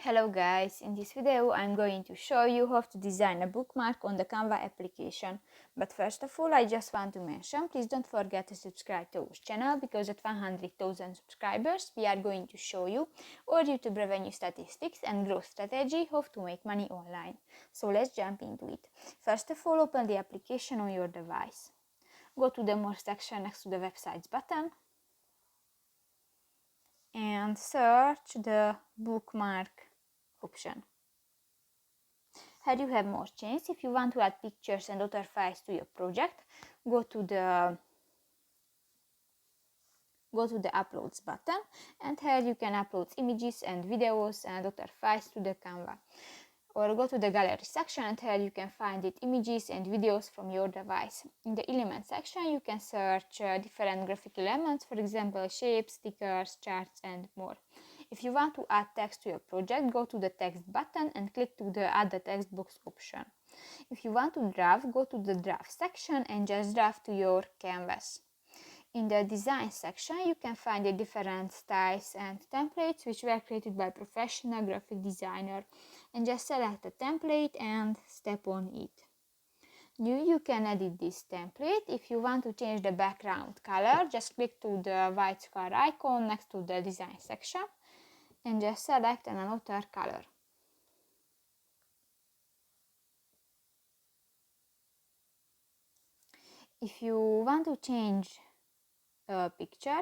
Hello guys, in this video I'm going to show you how to design a bookmark on the Canva application. But first of all, I just want to mention, please don't forget to subscribe to our channel, because at 100,000 subscribers we are going to show you our YouTube revenue statistics and growth strategy, how to make money online. So let's jump into it. First of all, open the application on your device. Go to the More section next to the Websites button and search the bookmark option. Here you have more options. If you want to add pictures and other files to your project, go to the Uploads button, and here you can upload images and videos and other files to the Canva. Or go to the Gallery section, and here you can find the images and videos from your device. In the Element section, you can search different graphic elements, for example shapes, stickers, charts and more. If you want to add text to your project, go to the Text button and click to the Add the Text box option. If you want to draft, go to the Draft section and just draft to your canvas. In the Design section, you can find the different styles and templates which were created by professional graphic designer, and just select a template and step on it. You can edit this template. If you want to change the background color, just click to the white square icon next to the Design section and just select another color. If you want to change a picture,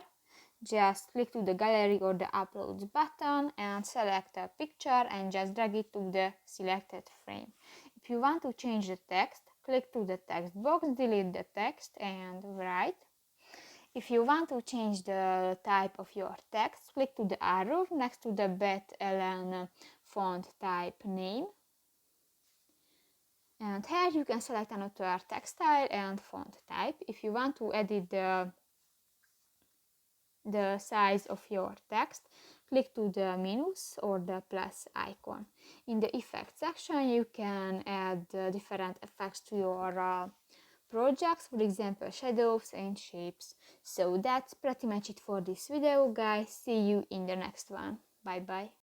just click to the gallery or the uploads button and select a picture and just drag it to the selected frame. If you want to change the text, click to the text box, delete the text and write. If you want to change the type of your text, click to the arrow next to the BetLN font type name. And here you can select another text style and font type. If you want to edit the size of your text, click to the minus or the plus icon. In the effects section, you can add different effects to your projects, for example shadows and shapes. So that's pretty much it for this video, guys. See you in the next one. Bye bye.